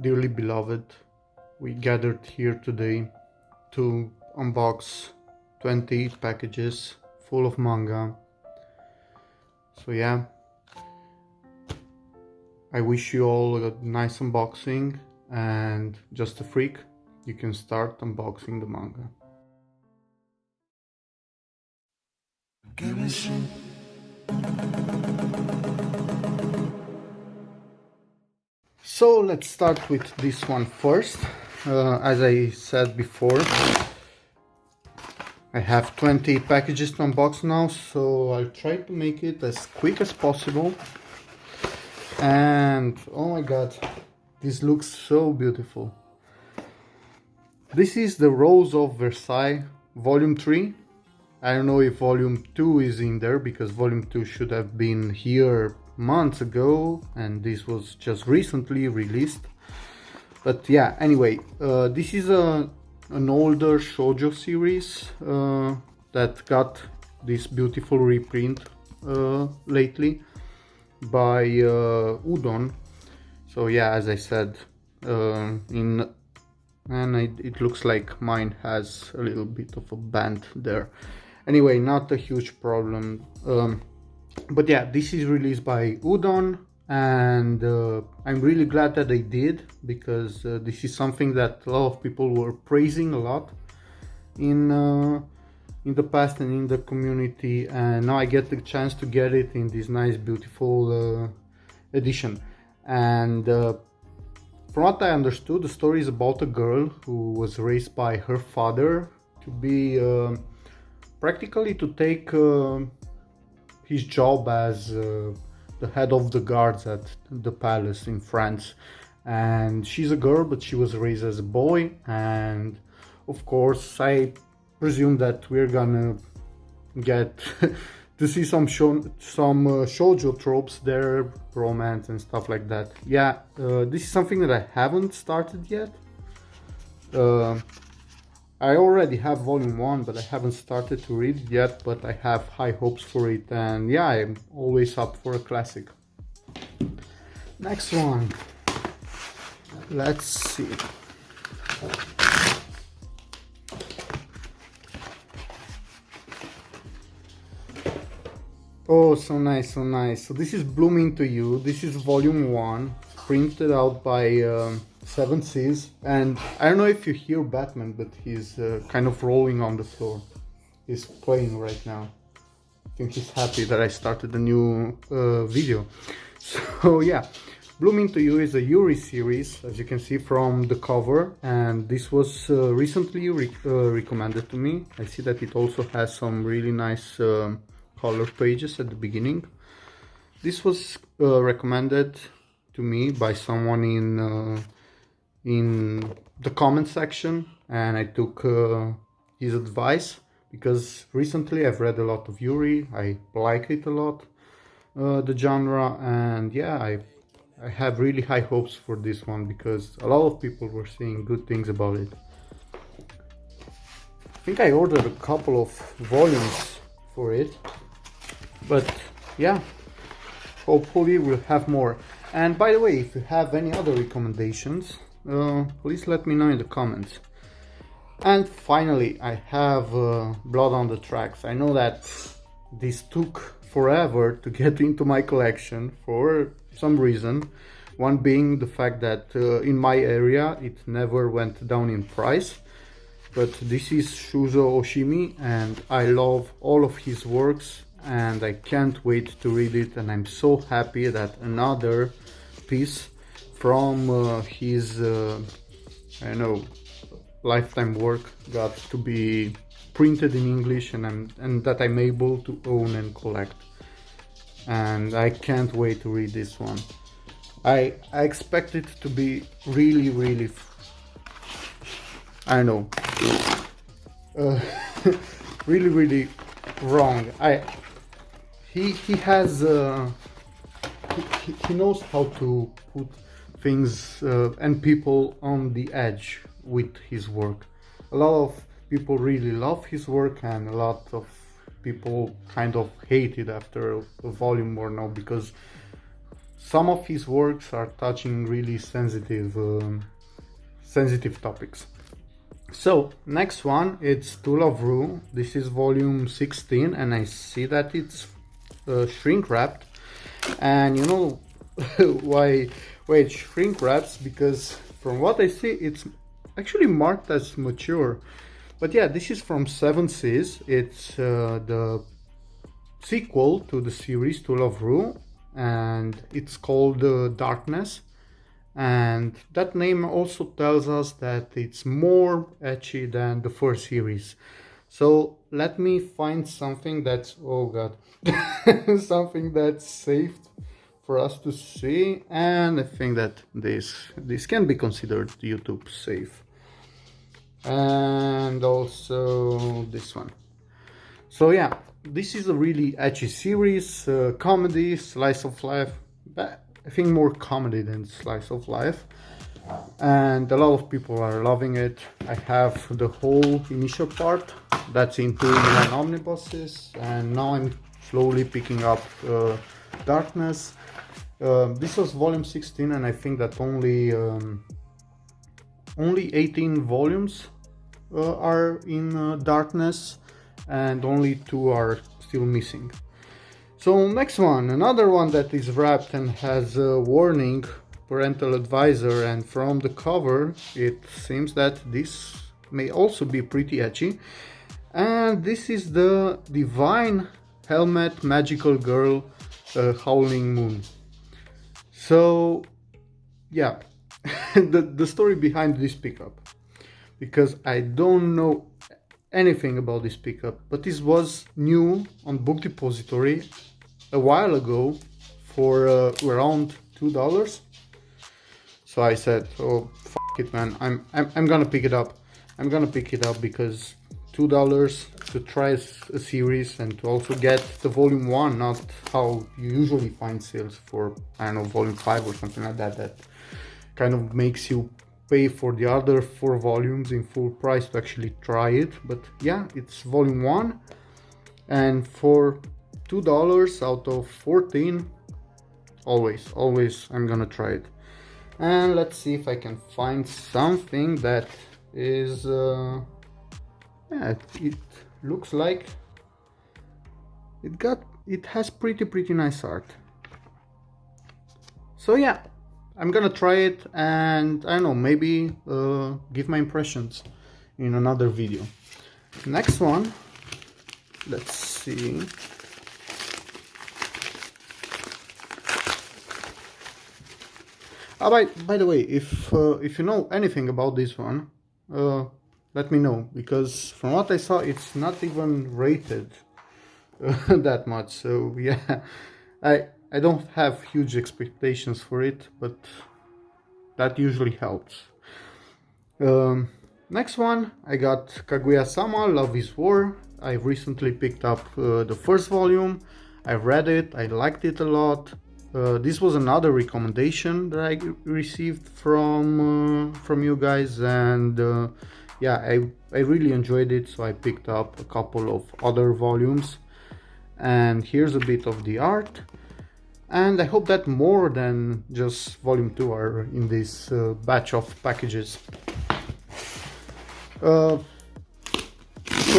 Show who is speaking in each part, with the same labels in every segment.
Speaker 1: dearly beloved, we gathered here today to unbox 20 packages full of manga. So yeah, I wish you all a nice unboxing, and just a freak, you can start unboxing the manga. So let's start with this one first. As I said before, I have 20 packages to unbox now, so I'll try to make it as quick as possible. And oh my god, this looks so beautiful. This is the Rose of Versailles volume 3. I don't know if volume 2 is in there, because volume 2 should have been here months ago and this was just recently released. But yeah, anyway, this is an older Shojo series that got this beautiful reprint lately by Udon. So yeah, as I said, it looks like mine has a little bit of a bend there. Anyway, not a huge problem. But yeah, this is released by Udon, and I'm really glad that they did, because this is something that a lot of people were praising a lot in the past and in the community, and now I get the chance to get it in this nice, beautiful edition. And from what I understood, the story is about a girl who was raised by her father to be practically to take his job as the head of the guards at the palace in France. And she's a girl, but she was raised as a boy, and of course I presume that we're gonna get to see some shoujo tropes there, romance and stuff like that. Yeah, this is something that I haven't started yet. I already have volume 1, but I haven't started to read it yet, but I have high hopes for it, and yeah, I'm always up for a classic. Next one. Let's see. Oh, so nice, so nice. So this is Bloom Into You. This is volume 1, printed out by 7 Seas, and I don't know if you hear Batman, but he's kind of rolling on the floor. He's playing right now. I think he's happy that I started a new video. So yeah, Bloom Into You is a Yuri series, as you can see from the cover, and this was recently recommended to me. I see that it also has some really nice color pages at the beginning. This was recommended to me by someone in the comment section, and I took his advice, because recently I've read a lot of Yuri. I like it a lot, the genre, and yeah, I have really high hopes for this one, because a lot of people were saying good things about it. I think I ordered a couple of volumes for it, but yeah, hopefully we'll have more. And by the way, if you have any other recommendations, please let me know in the comments. And finally, I have Blood on the Tracks. I know that this took forever to get into my collection for some reason. One being the fact that in my area it never went down in price. But this is Shuzo Oshimi, and I love all of his works, and I can't wait to read it. And I'm so happy that another piece from his I don't know, lifetime work got to be printed in English, and that I'm able to own and collect. And I can't wait to read this one. I expect it to be really, really, I don't know, really, really wrong. He has he knows how to put things and people on the edge with his work. A lot of people really love his work, and a lot of people kind of hate it after a volume or no, because some of his works are touching really sensitive topics. So next one, it's To Love Ru. This is volume 16, and I see that it's shrink wrapped. And you know why it shrink wraps? Because from what I see, it's actually marked as mature. But yeah, this is from Seven Seas. It's the sequel to the series To Love Ru, and it's called Darkness. And that name also tells us that it's more ecchi than the first series. So let me find something that's, oh god, something that's safe for us to see, and I think that this can be considered YouTube safe. And also this one. So yeah, this is a really ecchi series, comedy, slice of life, but I think more comedy than slice of life, and a lot of people are loving it. I have the whole initial part that's in 2-in-1 omnibuses, and now I'm slowly picking up Darkness. This was volume 16, and I think that only 18 volumes are in Darkness, and only 2 are still missing. So next one, another one that is wrapped and has a warning, parental advisor, and from the cover it seems that this may also be pretty ecchi. And this is the Divine Helmet Magical Girl Howling Moon. So yeah, the story behind this pickup, because I don't know anything about this pickup, but this was new on Book Depository a while ago for around $2. So I said, oh fuck it, man, I'm gonna pick it up. I'm gonna pick it up because $2 to try a series and to also get the volume 1, not how you usually find sales for, I don't know, volume 5 or something like that, that kind of makes you pay for the other 4 volumes in full price to actually try it. But yeah, it's volume 1, and for $2 out of 14, always I'm gonna try it. And let's see if I can find something that is yeah, it looks like it has pretty nice art. So yeah, I'm gonna try it, and I don't know, maybe give my impressions in another video. Next one, let's see. By the way, if you know anything about this one, let me know, because from what I saw, it's not even rated that much. So yeah, I don't have huge expectations for it, but that usually helps. Next one, I got Kaguya-sama Love is War. I recently picked up the first volume. I read it, I liked it a lot. This was another recommendation that I received from you guys, and yeah, I really enjoyed it, so I picked up a couple of other volumes. And here's a bit of the art, and I hope that more than just volume 2 are in this batch of packages. Short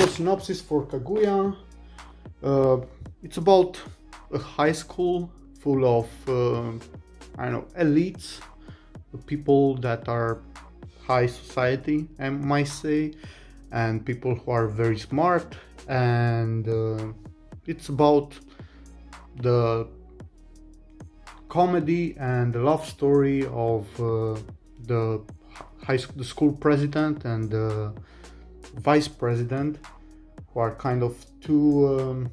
Speaker 1: synopsis for Kaguya. It's about a high school full of I don't know, elites, people that are high society, I might say, and people who are very smart, and it's about the comedy and the love story of the school president and the vice president, who are kind of two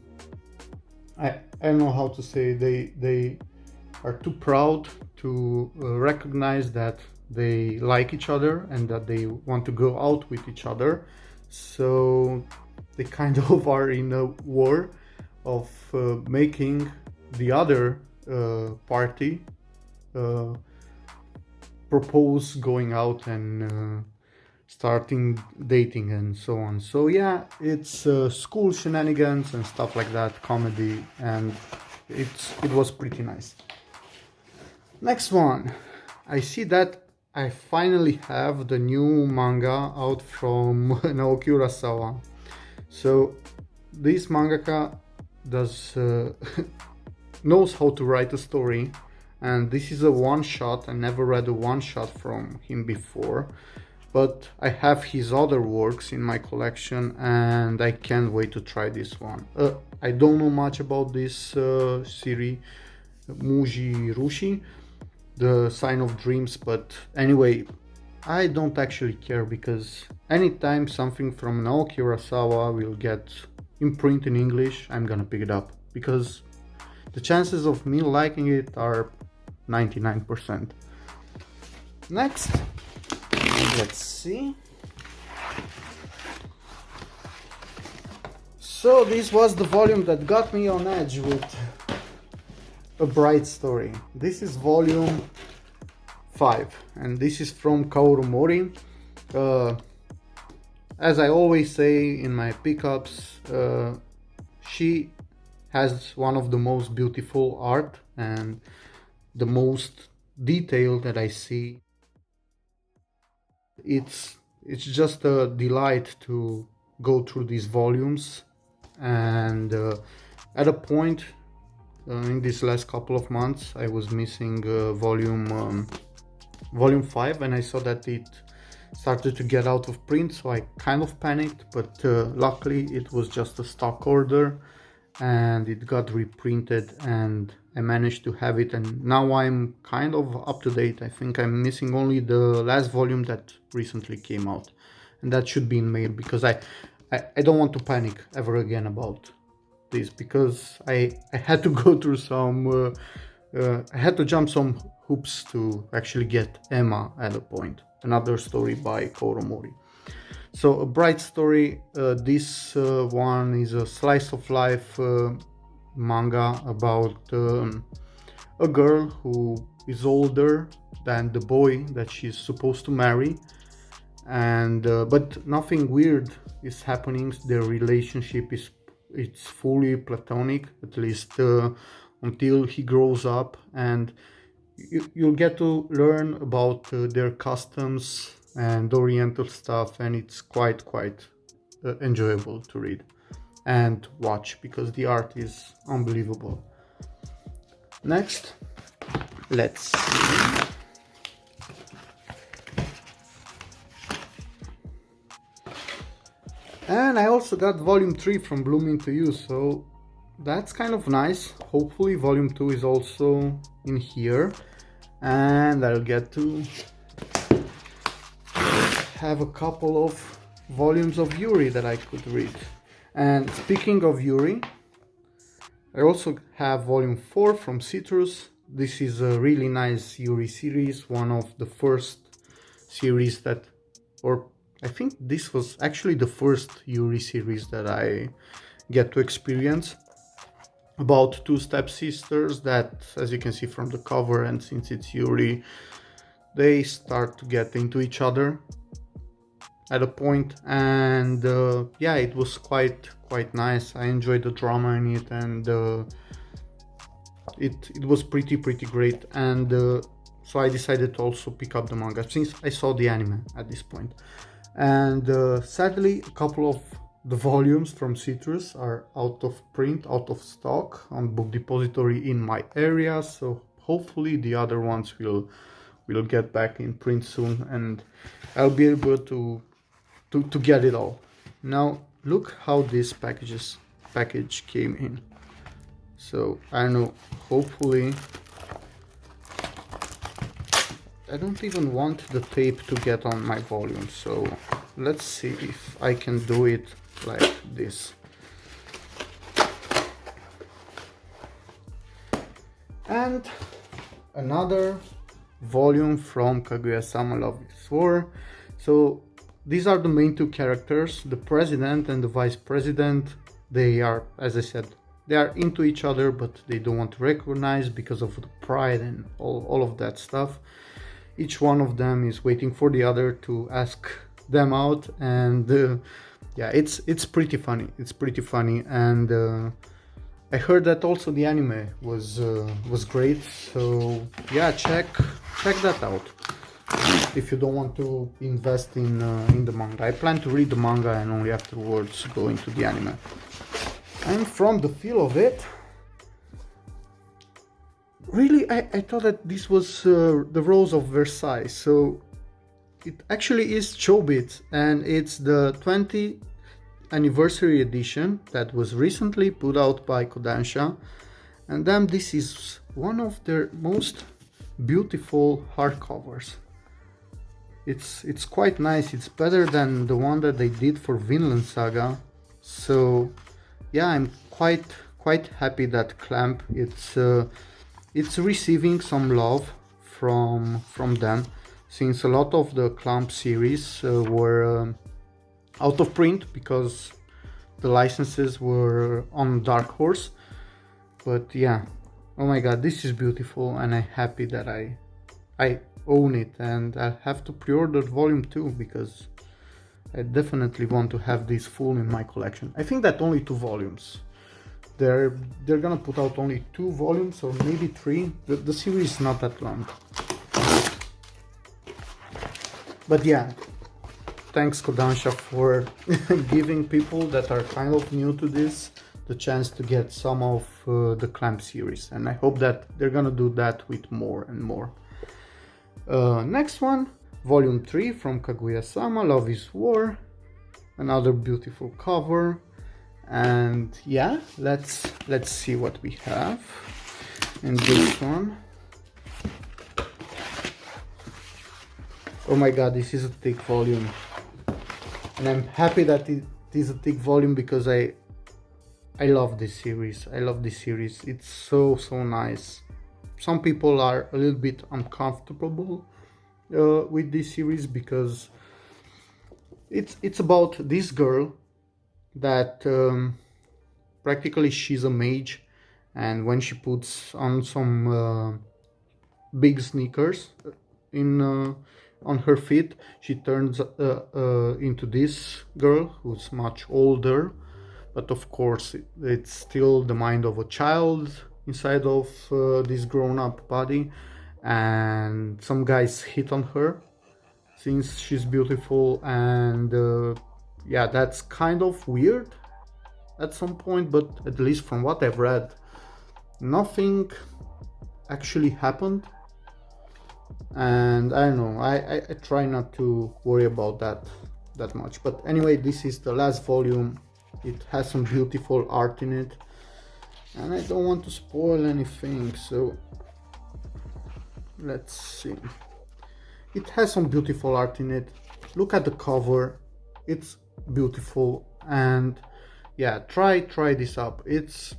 Speaker 1: I don't know how to say, they are too proud to recognize that they like each other and that they want to go out with each other. So they kind of are in a war of making the other party propose going out and starting dating and so on. So yeah, it's school shenanigans and stuff like that, comedy, and it was pretty nice. Next one, I see that I finally have the new manga out from Naoki Urasawa. So this mangaka does knows how to write a story, and this is a one-shot. I never read a one-shot from him before, but I have his other works in my collection and I can't wait to try this one. I don't know much about this series, Muji Rushi, the Sign of Dreams, but anyway, I don't actually care, because anytime something from Naoki Urasawa will get in print in English, I'm gonna pick it up, because the chances of me liking it are 99%. Next, let's see. So this was the volume that got me on edge with a bright story. This is volume 5, and this is from Kaoru Mori. As I always say in my pickups, she has one of the most beautiful art and the most detail that I see. It's just a delight to go through these volumes, and at a point in these last couple of months I was missing volume 5, and I saw that it started to get out of print, so I kind of panicked, but luckily it was just a stock order and it got reprinted and I managed to have it, and now I'm kind of up to date. I think I'm missing only the last volume that recently came out, and that should be in mail, because I don't want to panic ever again about this, because I had to go through some I had to jump some hoops to actually get Emma at a point, another story by Kaoru Mori. So a bright story. This one is a slice of life manga about a girl who is older than the boy that she's supposed to marry, and but nothing weird is happening. Their relationship is it's fully platonic, at least until he grows up, and you'll get to learn about their customs and oriental stuff, and it's quite enjoyable to read and watch, because the art is unbelievable. Next, let's see. And I also got volume 3 from Bloom Into You, so that's kind of nice. Hopefully volume 2 is also in here, and I'll get to have a couple of volumes of Yuri that I could read. And speaking of Yuri, I also have volume 4 from Citrus. This is a really nice Yuri series, one of the first series that, or I think this was actually the first Yuri series that I get to experience, about two stepsisters that, as you can see from the cover, and since it's Yuri, they start to get into each other at a point, and yeah, it was quite nice. I enjoyed the drama in it, and it was pretty great, and so I decided to also pick up the manga since I saw the anime at this point. And sadly, a couple of the volumes from Citrus are out of print, out of stock on Book Depository in my area, so hopefully the other ones will get back in print soon, and I'll be able to get it all. Now look how this package came in. So I don't know, hopefully I don't even want the tape to get on my volume, so let's see if I can do it like this. And another volume from Kaguya-sama Love is War. So these are the main two characters, the president and the vice president. They are, as I said, they are into each other, but they don't want to recognize because of the pride and all of that stuff. Each one of them is waiting for the other to ask them out, and yeah, it's pretty funny. It's pretty funny, and I heard that also the anime was great, so yeah, check that out if you don't want to invest in the manga. I plan to read the manga and only afterwards go into the anime. And from the feel of it, really, I thought that this was the Rose of Versailles, so it actually is Chobit, and it's the 20th anniversary edition that was recently put out by Kodansha, and then this is one of their most beautiful hardcovers. It's quite nice. It's better than the one that they did for Vinland Saga, so yeah, I'm quite happy that Clamp it's receiving some love from them, since a lot of the Clamp series were out of print because the licenses were on Dark Horse. But yeah, oh my god, this is beautiful, and I'm happy that I own it, and I have to pre-order volume 2 because I definitely want to have this full in my collection. I think that only 2 volumes. They're gonna put out only 2 volumes or maybe 3. The series is not that long. But yeah, thanks Kodansha for giving people that are kind of new to this the chance to get some of the Clamp series, and I hope that they're gonna do that with more and more. Next one, volume 3 from Kaguya-sama, Love is War. Another beautiful cover. And yeah, let's see what we have in this one. Oh my god, this is a thick volume, and I'm happy that it is a thick volume because I love this series. I love this series. It's so nice. Some people are a little bit uncomfortable with this series because it's about this girl that practically she's a mage, and when she puts on some big sneakers on her feet, she turns into this girl who's much older, but of course it's still the mind of a child inside of this grown-up body, and some guys hit on her since she's beautiful, and yeah, that's kind of weird at some point, but at least from what I've read, nothing actually happened, and I don't know, I try not to worry about that much. But anyway, this is the last volume. It has some beautiful art in it, and I don't want to spoil anything, so let's see. It has some beautiful art in it. Look at the cover, it's beautiful, and yeah, try this up. It's,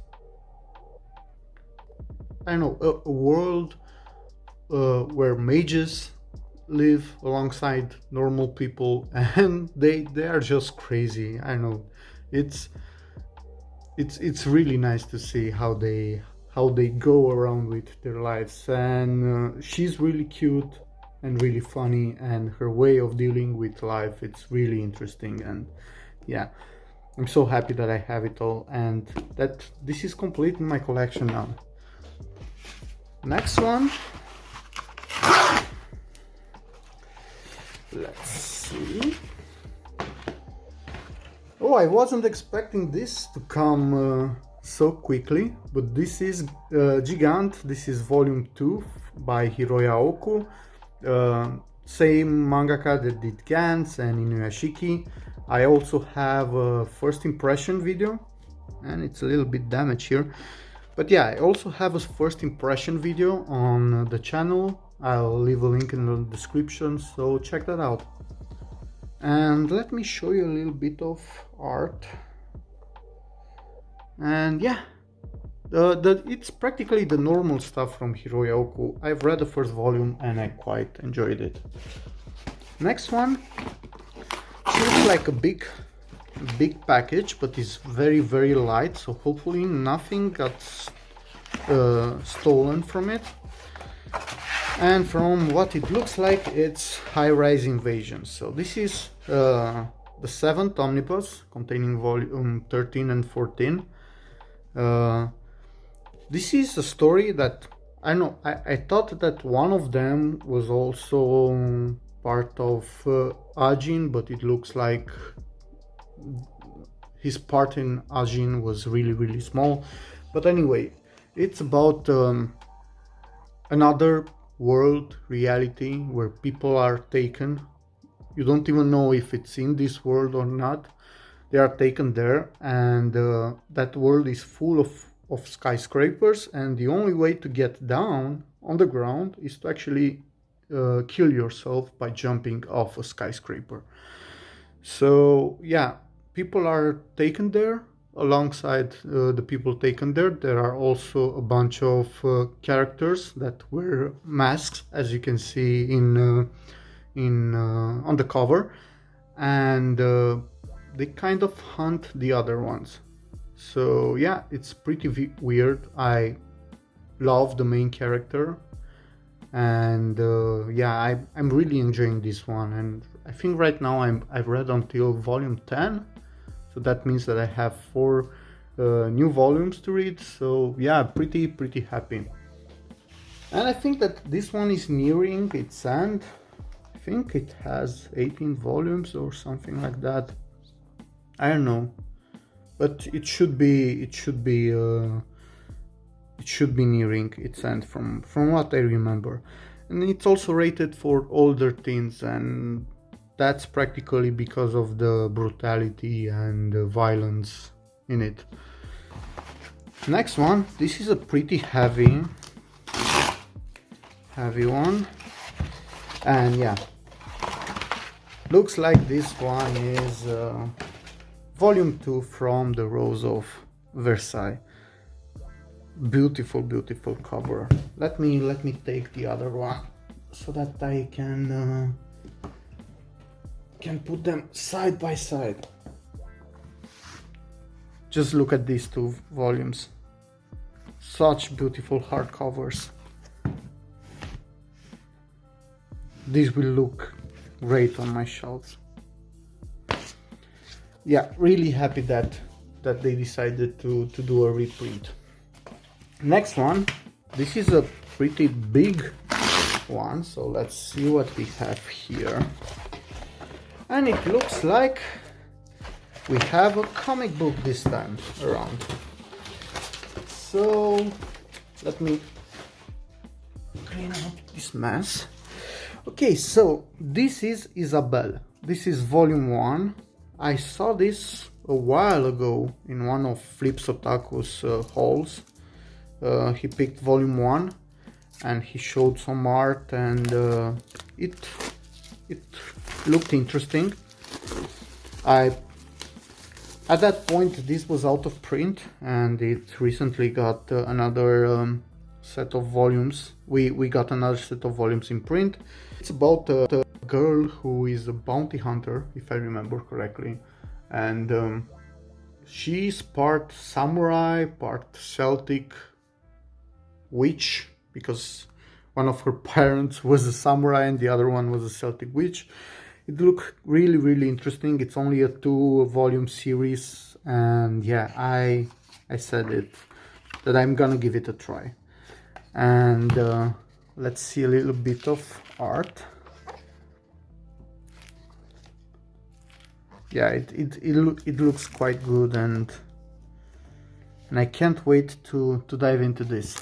Speaker 1: I don't know, a world where mages live alongside normal people, and they are just crazy. I know, it's really nice to see how they go around with their lives, and she's really cute and really funny, and her way of dealing with life, it's really interesting. And yeah, I'm so happy that I have it all, and that this is complete in my collection now. Next one, let's see. Oh, I wasn't expecting this to come so quickly, but this is Gigant. This is volume 2 by Hiroya Oku, same mangaka that did Gantz and Inuyashiki. I also have a first impression video, and it's a little bit damaged here, but yeah, I also have a first impression video on the channel. I'll leave a link in the description, so check that out. And let me show you a little bit of art. And yeah, it's practically the normal stuff from Hiroya Oku. I've read the first volume and I quite enjoyed it. Next one, it looks like a big package, but it's very light, so hopefully nothing got stolen from it. And from what it looks like, it's High-Rise Invasion. So this is the 7th omnibus containing volume 13 and 14. This is a story that I thought that one of them was also part of Ajin, but it looks like his part in Ajin was really small. But anyway, it's about another world reality where people are taken. You don't even know if it's in this world or not. They are taken there, and that world is full of skyscrapers, and the only way to get down on the ground is to actually kill yourself by jumping off a skyscraper. So yeah, people are taken there. Alongside the people taken there are also a bunch of characters that wear masks, as you can see in on the cover, and they kind of hunt the other ones. So yeah, it's pretty weird. I love the main character, and yeah, I'm really enjoying this one. And I think right now I've read until volume 10, so that means that I have 4 new volumes to read. So yeah, pretty happy. And I think that this one is nearing its end. I think it has 18 volumes or something like that. I don't know, but it should be nearing its end from what I remember. And it's also rated for older teens, and that's practically because of the brutality and the violence in it. Next one, this is a pretty heavy one, and yeah, looks like this one is volume 2 from the Rose of Versailles. Beautiful cover. Let me take the other one so that I can put them side by side. Just look at these 2 volumes. Such beautiful hardcovers. These will look great on my shelves. Yeah, really happy that they decided to do a reprint. Next one, this is a pretty big one, so let's see what we have here. And it looks like we have a comic book this time around. So let me clean up this mess. Okay, so this is Isabelle. This is volume 1. I saw this a while ago in one of Flips Otaku's hauls. He picked volume 1 and he showed some art, and it looked interesting. At that point this was out of print, and it recently got another set of volumes. We got another set of volumes in print. It's about a girl who is a bounty hunter, if I remember correctly, and she's part samurai, part Celtic witch, because one of her parents was a samurai and the other one was a Celtic witch. It looked really interesting. It's only a 2-volume series, and yeah, I said it that I'm gonna give it a try. And let's see a little bit of art. Yeah, it looks quite good, and I can't wait to dive into this.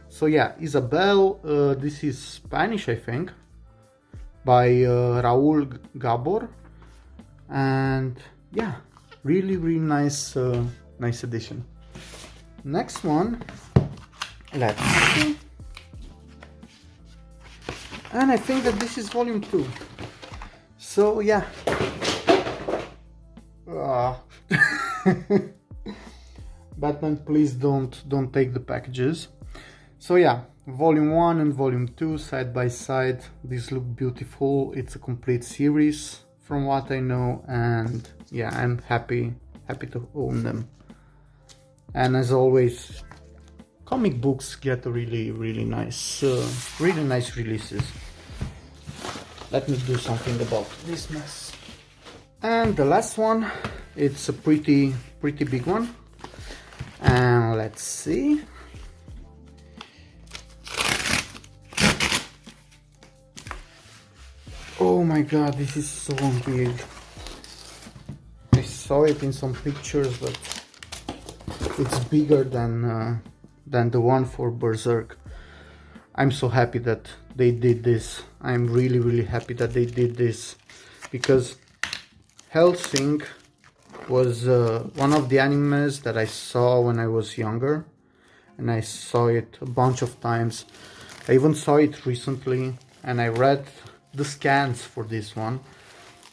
Speaker 1: So yeah, Isabel, this is Spanish, I think, by Raúl Gabor, and yeah, really nice nice edition. Next one, let's see. And I think that this is volume 2. So yeah. Batman, please don't take the packages. So yeah, volume 1 and volume 2 side by side. These look beautiful. It's a complete series from what I know, and yeah, I'm happy to own them. And as always, comic books get really nice releases. Let me do something about this mess. And the last one, it's a pretty big one, and Let's see. Oh my god, this is so big. I saw it in some pictures, but it's bigger than the one for Berserk. I'm so happy that they did this. I'm really happy that they did this, because Hellsing was one of the animes that I saw when I was younger, and I saw it a bunch of times. I even saw it recently, and I read the scans for this one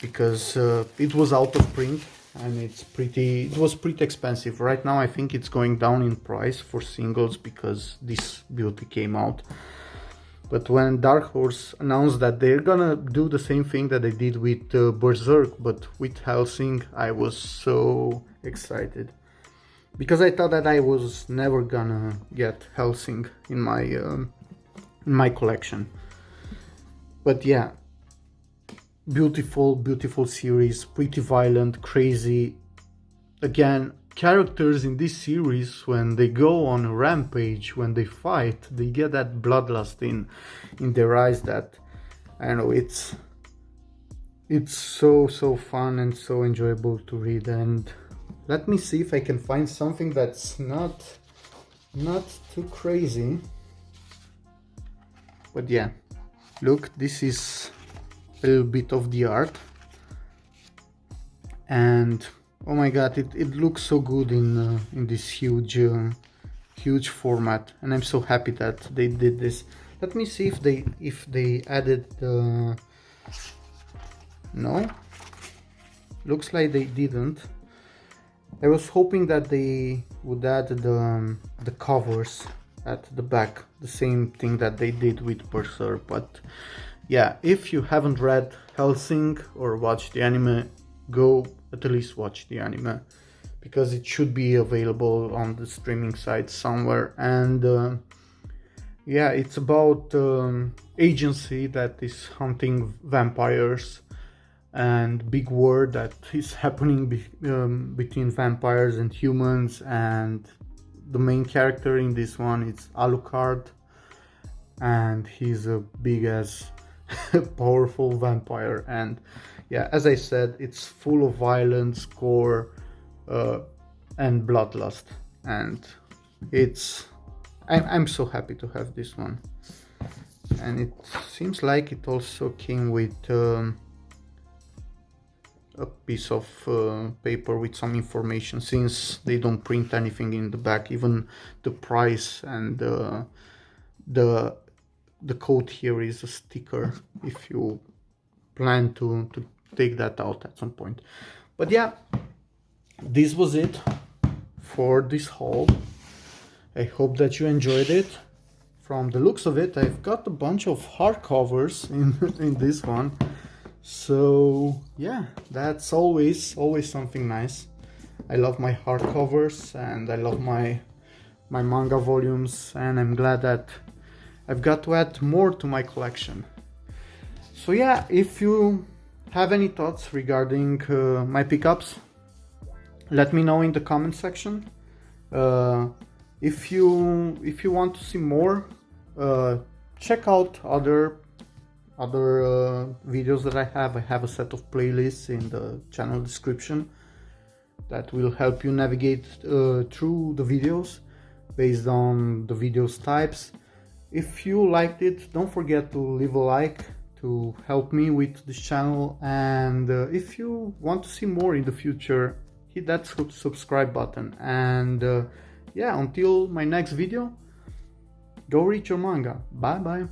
Speaker 1: because it was out of print, and it was pretty expensive. Right now I think it's going down in price for singles because this beauty came out. But when Dark Horse announced that they're gonna do the same thing that they did with Berserk, but with Hellsing, I was so excited, because I thought that I was never gonna get Hellsing in my collection. But yeah, beautiful series, pretty violent, crazy. Again, characters in this series, when they go on a rampage, when they fight, they get that bloodlust in their eyes that, I don't know, it's so fun and so enjoyable to read. And let me see if I can find something that's not too crazy. But yeah, look, this is a little bit of the art, and oh my god, it looks so good in this huge format, and I'm so happy that they did this. Let me see if they added the... No, looks like they didn't. I was hoping that they would add the covers at the back, the same thing that they did with Berserk. But yeah, if you haven't read Hellsing or watched the anime, go at least watch the anime, because it should be available on the streaming site somewhere. And yeah, it's about agency that is hunting vampires, and big war that is happening between vampires and humans. And the main character in this one is Alucard, and he's a big ass powerful vampire. And yeah, as I said, it's full of violence, gore, and bloodlust, and I'm so happy to have this one. And it seems like it also came with a piece of paper with some information, since they don't print anything in the back. Even the price and the code here is a sticker if you plan to take that out at some point. But yeah, this was it for this haul. I hope that you enjoyed it. From the looks of it, I've got a bunch of hardcovers in this one. So yeah, that's always something nice. I love my hardcovers, and I love my manga volumes, and I'm glad that I've got to add more to my collection. So yeah, if you have any thoughts regarding my pickups, let me know in the comment section. If you want to see more, check out other videos that I have. I have a set of playlists in the channel description that will help you navigate through the videos based on the videos types. If you liked it, don't forget to leave a like to help me with this channel. And if you want to see more in the future, hit that subscribe button. And yeah, until my next video, go read your manga. Bye bye.